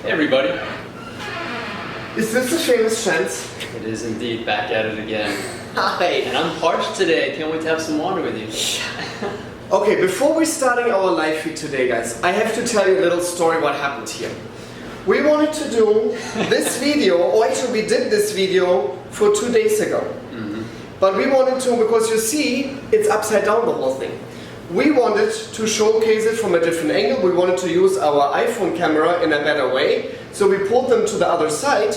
Hey everybody. Is this the famous Chance? It is indeed, back at it again. Hi. And I'm parched today, can't wait to have some water with you. Okay, before we're starting our live feed today, guys, I have to tell you a little story what happened here. We wanted to do this video, or actually we did this video for 2 days ago. But we wanted to, because you see, it's upside down the whole thing. We wanted to showcase it from a different angle. We wanted to use our iPhone camera in a better way. So we pulled them to the other side,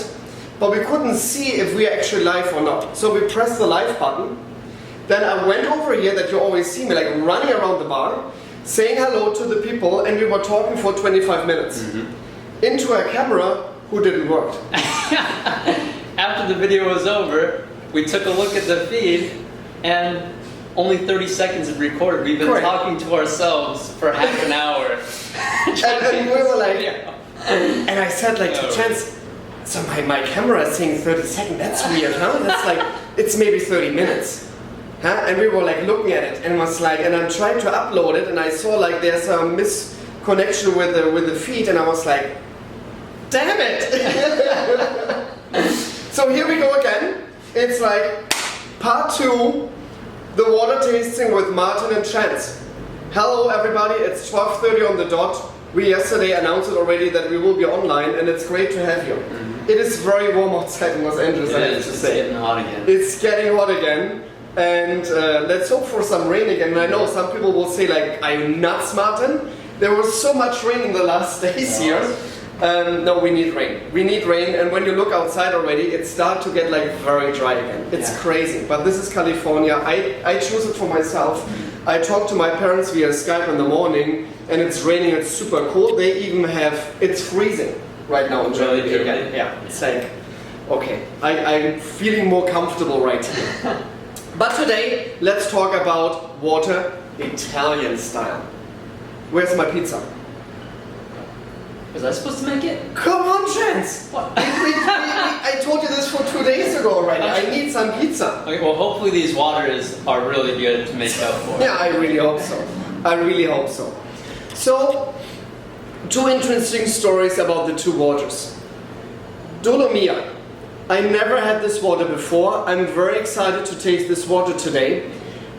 but we couldn't see if we are actually live or not. So we pressed the live button. Then I went over here that you always see me, like running around the bar, saying hello to the people, and we were talking for 25 minutes. Into a camera who didn't work. After the video was over, we took a look at the feed, and only 30 seconds of recorded. We've been talking to ourselves for half an hour. and we were like, and I said like to Chance, so my camera is saying 30 seconds, that's weird, huh? That's like, it's maybe 30 minutes. Huh? And we were like looking at it and was like, and I'm trying to upload it and I saw like there's a misconnection with the feed and I was like, damn it! So here we go again. It's like part 2, the water tasting with Martin and Chance. Hello everybody, it's 12:30 on the dot. We yesterday announced it already that we will be online and it's great to have you. It is very warm outside in Los Angeles, I have to say. It's getting hot again. It's getting hot again. And let's hope for some rain again. And I know some people will say like, are you nuts, Martin? There was so much rain in the last days here. No, we need rain. We need rain, and when you look outside already, it starts to get like very dry again. It's crazy, but this is California. I choose it for myself. I talked to my parents via Skype in the morning, and it's raining, it's super cold. They even have, it's freezing right now in Germany. Yeah, it's like, okay, I'm feeling more comfortable right here. But today, let's talk about water Italian style. Where's my pizza? Was I supposed to make it? Come on, Chance! What? I told you this for 2 days ago already. I need some pizza. Okay, well hopefully these waters are really good to make up for. Yeah, I really hope so. I really hope so. So, 2 interesting stories about the 2 waters. Dolomia. I never had this water before. I'm very excited to taste this water today.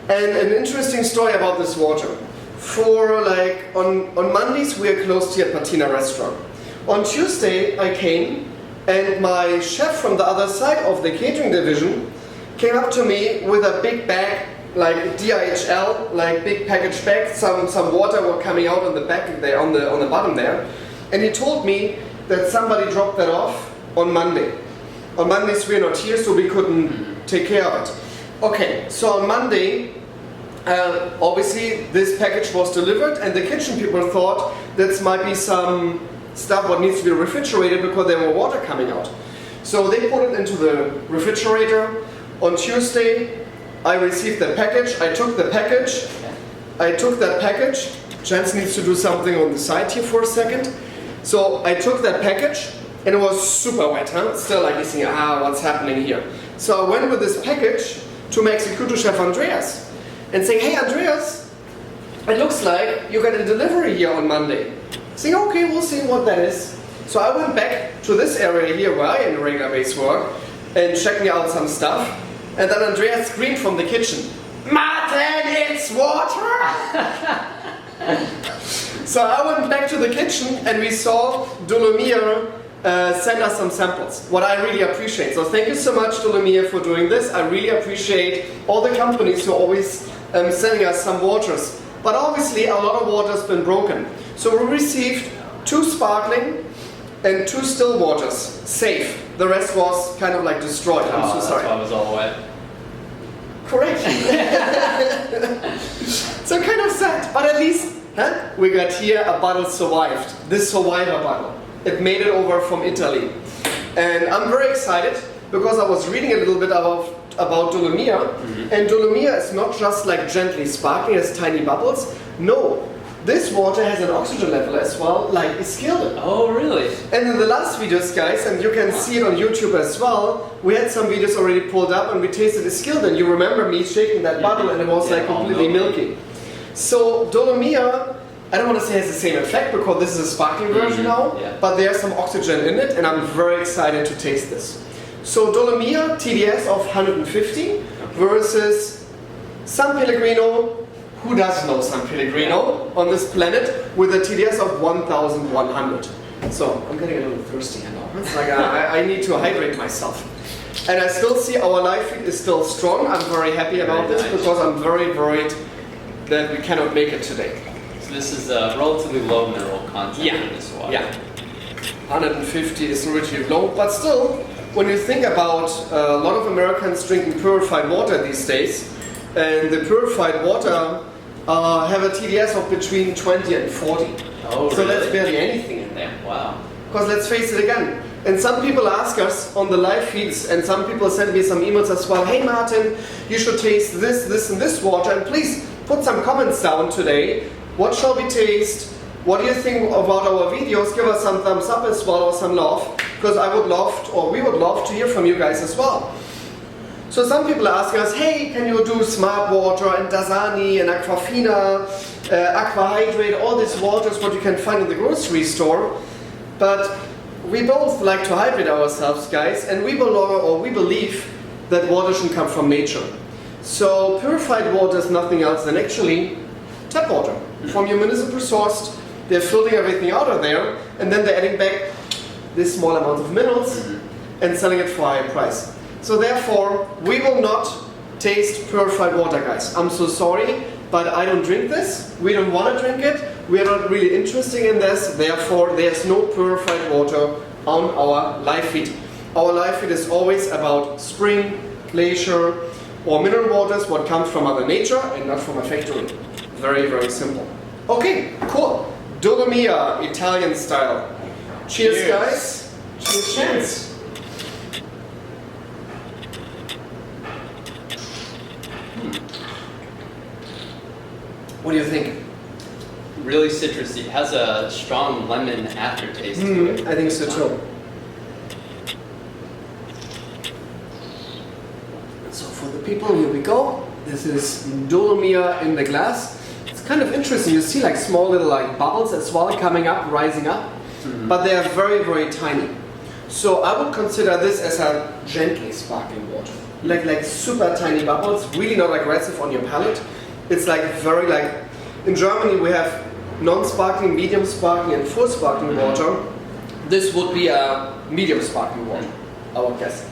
And an interesting story about this water. For like, on Mondays we are closed here at Patina restaurant. On Tuesday I came and my chef from the other side of the catering division came up to me with a big bag, like DHL, like big package bag, some water were coming out on the back there, on the bottom there. And he told me that somebody dropped that off on Monday. On Mondays we're not here, so we couldn't take care of it. Okay, so on Monday, obviously this package was delivered and the kitchen people thought that might be some stuff what needs to be refrigerated because there were water coming out. So they put it into the refrigerator. On Tuesday I received the package, I took that package. Chance needs to do something on the side here for a second. So I took that package and it was super wet, huh? Still like you see, what's happening here? So I went with this package to my executive chef Andreas and saying, hey Andreas, it looks like you got a delivery here on Monday. Saying, okay, we'll see what that is. So I went back to this area here where I in regular base work and checking out some stuff. And then Andreas screamed from the kitchen, Martin, it's water! So I went back to the kitchen and we saw Dolomia send us some samples, what I really appreciate. So thank you so much Dolomia for doing this. I really appreciate all the companies who are always sending us some waters. But obviously a lot of water has been broken. So we received 2 sparkling and 2 still waters, safe. The rest was kind of like destroyed. I'm so sorry. That's why it was all wet. Correct. So kind of sad, but at least we got here a bottle survived. This survivor bottle. It made it over from Italy. And I'm very excited because I was reading a little bit about Dolomia. And Dolomia is not just like gently sparkling as tiny bubbles. No, this water has an oxygen level as well, like Ischilde. Oh, really? And in the last videos, guys, and you can see it on YouTube as well, we had some videos already pulled up and we tasted Ischilde. And you remember me shaking that bottle and it was like completely milky. So Dolomia I don't want to say it has the same effect because this is a sparkling version now, yeah. but there's some oxygen in it and I'm very excited to taste this. So Dolomia TDS of 150 versus S.Pellegrino. Who does know S.Pellegrino on this planet with a TDS of 1100? So I'm getting a little thirsty now. It's like I need to hydrate myself. And I still see our live feed is still strong. I'm very happy about this because I'm very worried that we cannot make it today. So this is a relatively low mineral content in this water. Yeah. 150 is relatively low, but still, when you think about a lot of Americans drinking purified water these days, and the purified water have a TDS of between 20 and 40. Oh, so really? that's barely anything in there. Wow. Because let's face it again, and some people ask us on the live feeds, and some people send me some emails as well, hey Martin, you should taste this, this and this water, and please put some comments down today. What shall we taste? What do you think about our videos? Give us some thumbs up as well or some love, because I would love, or we would love to hear from you guys as well. So some people are asking us, hey, can you do Smart Water and Dasani and Aquafina, Aqua Hydrate, all these waters what you can find in the grocery store. But we both like to hydrate ourselves, guys, and we believe that water should come from nature. So purified water is nothing else than actually tap water from your municipal source. They're filtering everything out of there, and then they're adding back this small amount of minerals and selling it for a higher price. So therefore, we will not taste purified water, guys. I'm so sorry, but I don't drink this. We don't want to drink it. We are not really interested in this. Therefore, there's no purified water on our live feed. Our live feed is always about spring, glacier, or mineral waters, what comes from Mother Nature and not from a factory. Very, very simple. Okay, cool. Dolomia, Italian style. Cheers, guys. Cheers. What do you think? Really citrusy. It has a strong lemon aftertaste to it. I think so too. So for the people, here we go. This is Dolomia in the glass. It's kind of interesting. You see like small little like bubbles as well coming up, rising up. But they are very, very tiny. So I would consider this as a gently sparkling water. Like super tiny bubbles, really not aggressive on your palate. It's like very like, in Germany we have non-sparkling, medium sparkling and full sparkling water. This would be a medium sparkling water, I would guess.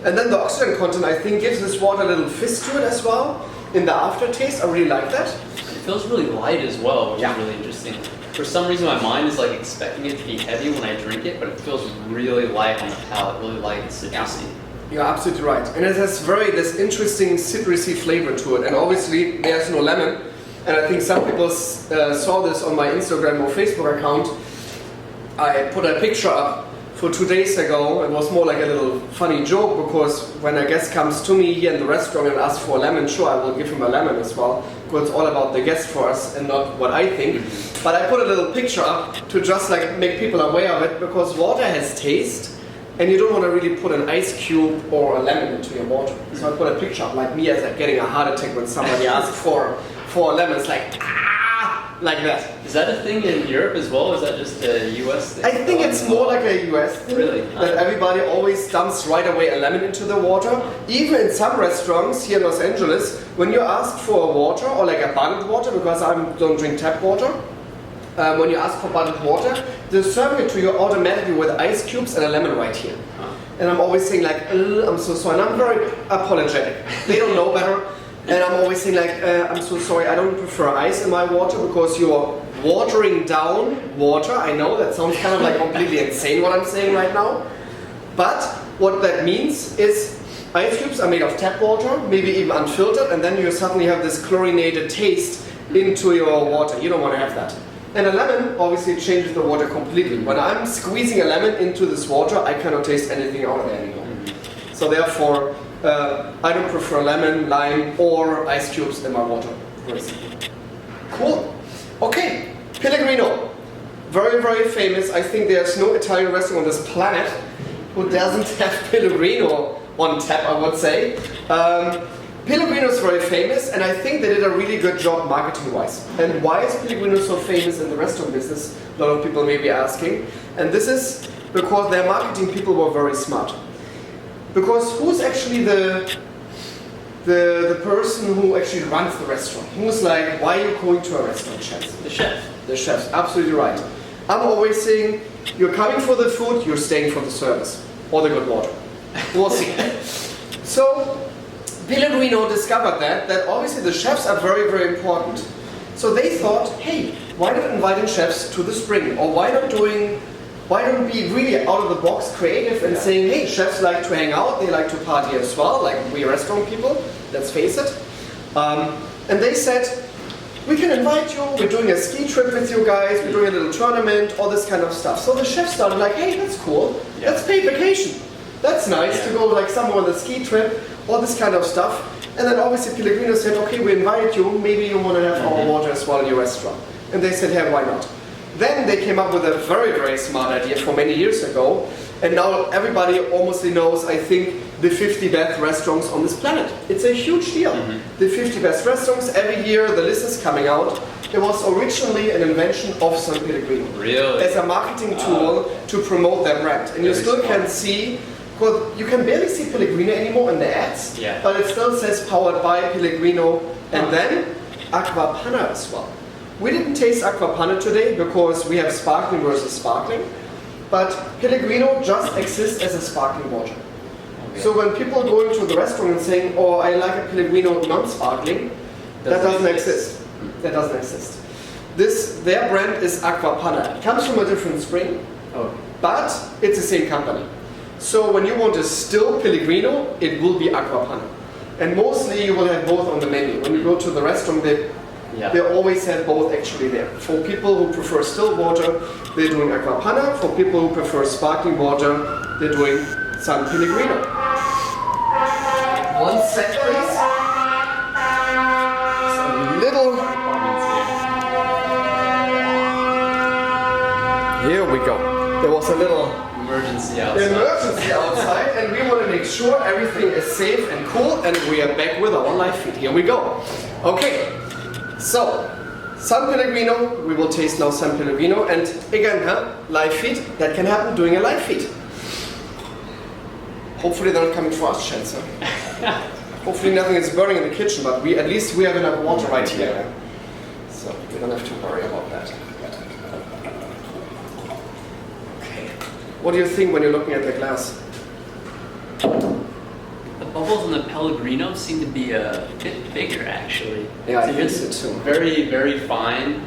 And then the oxygen content I think gives this water a little fizz to it as well. In the aftertaste, I really like that. It feels really light as well, which is really interesting. For some reason my mind is like expecting it to be heavy when I drink it, but it feels really light on the palate, really light and citrusy. You're absolutely right. And it has this interesting citrusy flavor to it. And obviously there's no lemon. And I think some people saw this on my Instagram or Facebook account. I put a picture up for 2 days ago. It was more like a little funny joke because when a guest comes to me here in the restaurant and asks for a lemon, sure, I will give him a lemon as well. Because it's all about the guest for us and not what I think. But I put a little picture up to just like make people aware of it because water has taste. And you don't want to really put an ice cube or a lemon into your water. So I put a picture up like me as like getting a heart attack when somebody asks for a lemon. It's like, like that. Is that a thing in Europe as well, or is that just a US thing? I think it's more like a US thing. Really? That everybody always dumps right away a lemon into the water. Even in some restaurants here in Los Angeles, when you ask for a water or like a bottled water, because I don't drink tap water, when you ask for bottled water, they serve it to you automatically with ice cubes and a lemon right here. And I'm always saying like, I'm so sorry, and I'm very apologetic. They don't know better. And I'm always saying like, I'm so sorry, I don't prefer ice in my water because you're watering down water. I know that sounds kind of like completely insane what I'm saying right now. But what that means is ice cubes are made of tap water, maybe even unfiltered, and then you suddenly have this chlorinated taste into your water. You don't want to have that. And a lemon obviously changes the water completely. When I'm squeezing a lemon into this water, I cannot taste anything out of it anymore. So therefore, I don't prefer lemon, lime, or ice cubes in my water. Cool. Okay, Pellegrino. Very, very famous. I think there's no Italian restaurant on this planet who doesn't have Pellegrino on tap, I would say. Pellegrino is very famous, and I think they did a really good job marketing-wise. And why is Pellegrino so famous in the restaurant business? A lot of people may be asking. And this is because their marketing people were very smart. Because who's actually the person who actually runs the restaurant? Who's like, why are you going to a restaurant, chefs? The chef. The chefs, absolutely right. I'm always saying, you're coming for the food, you're staying for the service. Or the good water. We'll see. So, Pellegrino discovered that obviously the chefs are very, very important. So they thought, hey, why not inviting chefs to the spring? Or why not be really out of the box creative and saying, hey, chefs like to hang out, they like to party as well, like we restaurant people, let's face it. And they said, we can invite you, we're doing a ski trip with you guys, we're doing a little tournament, all this kind of stuff. So the chefs started like, hey, that's cool, let's pay vacation. That's nice to go like somewhere on a ski trip, all this kind of stuff. And then obviously Pellegrino said, okay, we invite you, maybe you want to have our water as well in your restaurant. And they said, yeah, why not? Then they came up with a very, very smart idea for many years ago. And now everybody almost knows, I think, the 50 best restaurants on this planet. It's a huge deal. The 50 best restaurants, every year the list is coming out. It was originally an invention of S.Pellegrino. Really? As a marketing tool to promote their brand. And you still can see, well, you can barely see Pellegrino anymore in the ads, but it still says powered by Pellegrino, and then Acqua Panna as well. We didn't taste Acqua Panna today because we have sparkling versus sparkling, but Pellegrino just exists as a sparkling water. So when people go into the restaurant and saying, oh, I like a Pellegrino non-sparkling, that doesn't exist. That doesn't exist. Their brand is Acqua Panna. It comes from a different spring, but it's the same company. So when you want a still Pellegrino, it will be Acqua Panna. And mostly you will have both on the menu. When you go to the restaurant, they always have both actually there. For people who prefer still water, they're doing Acqua Panna. For people who prefer sparkling water, they're doing San Pellegrino. 1 sec, please. Just a little. Here we go. There was a little emergency outside, and we want to make sure everything is safe and cool, and we are back with our live feed. Here we go. Okay, so San Pellegrino, we will taste now San Pellegrino, and again, live feed, that can happen during a live feed. Hopefully they're not coming for us, Chance. Hopefully nothing is burning in the kitchen, but at least we have enough water right here. So we don't have to worry about that. What do you think when you're looking at the glass? The bubbles in the Pellegrino seem to be a bit bigger, actually. Yeah, so I think so too. Very, very fine.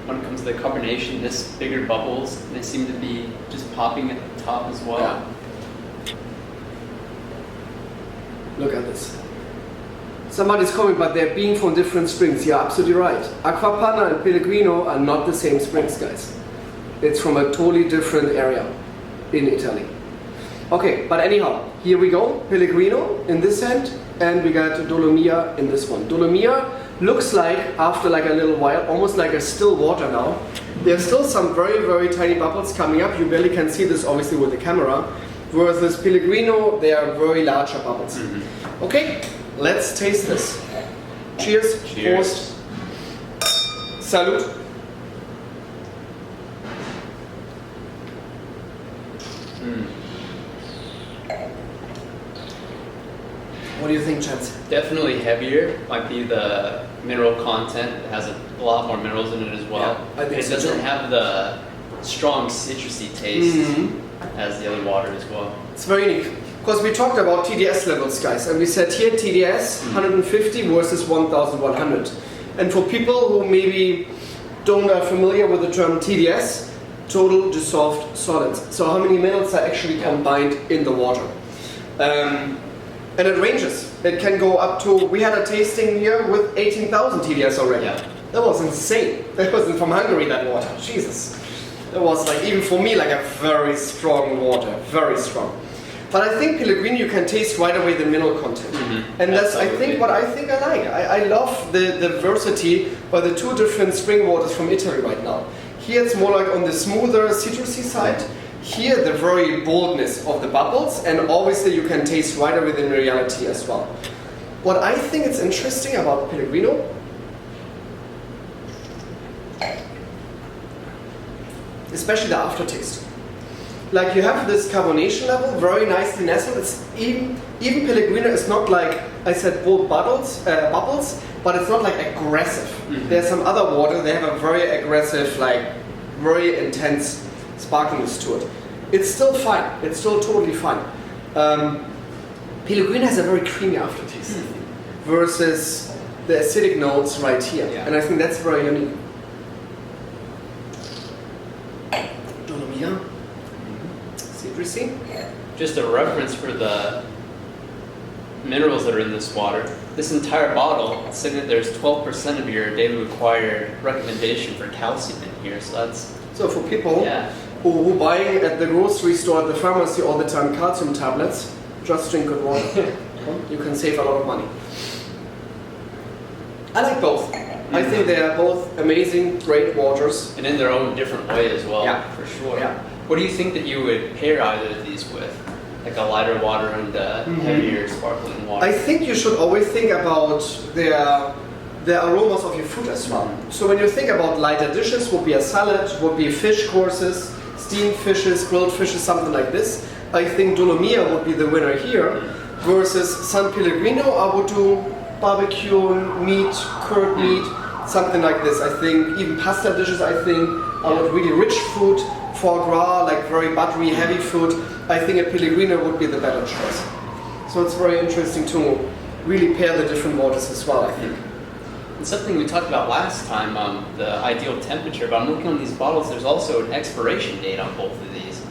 When it comes to the carbonation, this bigger bubbles, they seem to be just popping at the top as well. Yeah. Look at this. Somebody's coming, but they're being from different springs. You're absolutely right. Acqua Panna and Pellegrino are not the same springs, guys. It's from a totally different area in Italy. Okay, but anyhow, here we go. Pellegrino in this end, and we got Dolomia in this one. Dolomia looks like, after like a little while, almost like a still water now. There's still some very, very tiny bubbles coming up. You barely can see this obviously with the camera. Whereas this Pellegrino, they are very larger bubbles. Okay, let's taste this. Cheers. Cheers. Prost. Salute. What do you think, Chance? Definitely heavier. Might be the mineral content. It has a lot more minerals in it as well. Yeah, I think it so doesn't too. have the strong citrusy taste as the other water as well. It's very unique. Because we talked about TDS levels, guys, and we said here TDS 150 versus 1100. And for people who maybe don't are familiar with the term TDS, total dissolved solids. So how many minerals are actually combined in the water? And it ranges. It can go up to, we had a tasting here with 18,000 TDS already. Yeah. That was insane. That wasn't from Hungary, that water. Jesus. That was like, even for me, like a very strong water. Very strong. But I think Pellegrino, you can taste right away the mineral content. And that's, I think, what I like. I love the diversity by the two different spring waters from Italy right now. Here it's more like on the smoother, citrusy side. Here the very boldness of the bubbles, and obviously you can taste right away the minerality as well. What I think is interesting about Pellegrino, especially the aftertaste. Like you have this carbonation level, very nicely nestled. It's even Pellegrino is not like I said bold bubbles, but it's not like aggressive. Mm-hmm. There's some other water, they have a very aggressive, like very intense sparkliness to it. It's still fine. It's still totally fine. Pellegrino has a very creamy aftertaste versus the acidic notes right here, and I think that's very unique. Dolomia, citrusy. Just a reference for the minerals that are in this water. This entire bottle, it's saying that there's 12% of your daily required recommendation for calcium in here, so that's... So for people who buying at the grocery store, at the pharmacy all the time calcium tablets, just drink good water. You can save a lot of money. I like both. I think they are both amazing, great waters. And in their own different way as well, for sure. Yeah. What do you think that you would pair either of these with? Like a lighter water and a heavier sparkling water? I think you should always think about the aromas of your food as well. So when you think about lighter dishes, would be a salad, would be fish courses, steamed fishes, grilled fishes, something like this. I think Dolomia would be the winner here, versus San Pellegrino, I would do barbecue, meat, curd meat, something like this. I think even pasta dishes, I think, I would really rich food, foie gras, like very buttery, heavy food. I think a Pellegrino would be the better choice. So it's very interesting to really pair the different waters as well, I think. And something we talked about last time, the ideal temperature, but I'm looking on these bottles, there's also an expiration date on both of these.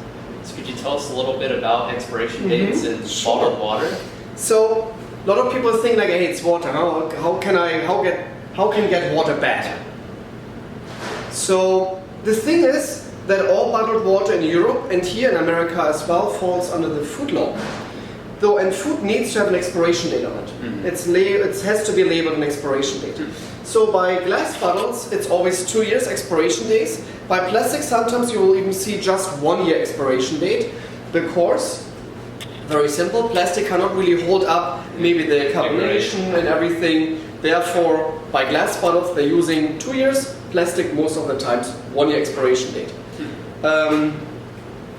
So could you tell us a little bit about expiration dates in bottled water? So a lot of people think like, hey, it's water. How can get water bad? So the thing is that all bottled water in Europe and here in America as well falls under the food law. Though, and food needs to have an expiration date on it. It has to be labeled an expiration date. So by glass bottles, it's always 2 years expiration days. By plastic, sometimes you will even see just 1 year expiration date, because, very simple, plastic cannot really hold up maybe the carbonation and everything. Therefore, by glass bottles, they're using 2 years, plastic most of the times 1 year expiration date.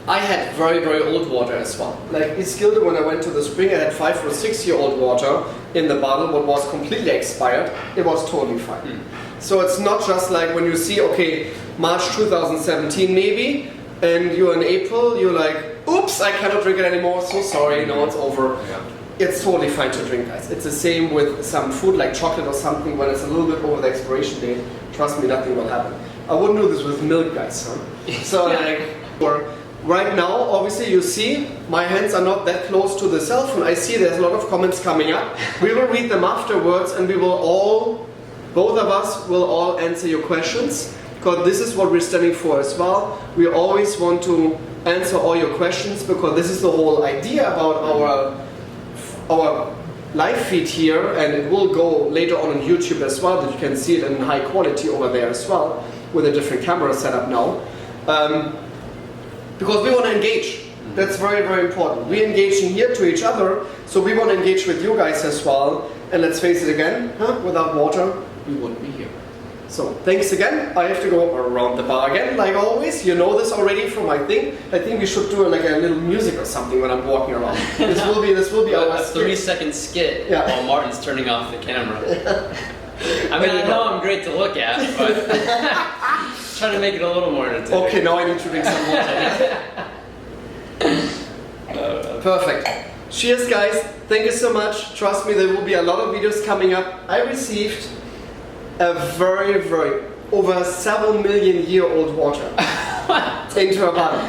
I had very, very old water as well. Like Iskilde, when I went to the spring, I had 5 or 6 year old water in the bottle, what was completely expired. It was totally fine. So it's not just like when you see, okay, March 2017 maybe, and you're in April, you're like, oops, I cannot drink it anymore, so sorry, no, it's over. It's totally fine to drink, guys. It's the same with some food like chocolate or something. When it's a little bit over the expiration date, trust me, nothing will happen. I wouldn't do this with milk, guys. So right now, obviously you see, my hands are not that close to the cell phone. I see there's a lot of comments coming up. We will read them afterwards, and we will all, both of us will all answer your questions, because this is what we're standing for as well. We always want to answer all your questions, because this is the whole idea about our live feed here, and it will go later on YouTube as well, that you can see it in high quality over there as well, with a different camera setup now. Because we want to engage. That's very, very important. We're engaging here to each other, so we want to engage with you guys as well. And let's face it again, without water, we wouldn't be here. So thanks again. I have to go around the bar again, like always. You know this already from my thing. I think we should do like a little music or something when I'm walking around. This will be our 3-second skit while Martin's turning off the camera. I mean, I know I'm great to look at, but trying to make it a little more entertaining. Okay, now I need to drink some water. Perfect. Cheers, guys. Thank you so much. Trust me, there will be a lot of videos coming up. I received a very, very over 7 million year old water into a bottle.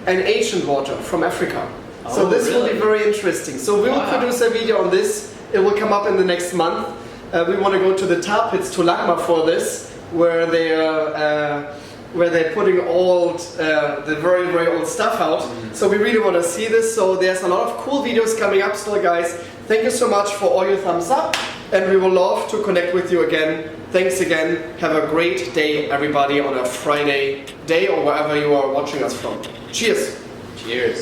An ancient water from Africa. So this will be very interesting. So we will produce a video on this. It will come up in the next month. We want to go to the tar pits to Lagma for this, where they're putting all the very, very old stuff out. So we really want to see this. So there's a lot of cool videos coming up still, guys. Thank you so much for all your thumbs up, and we will love to connect with you again. Thanks again. Have a great day, everybody, on a Friday day or wherever you are watching us from. Cheers. Cheers.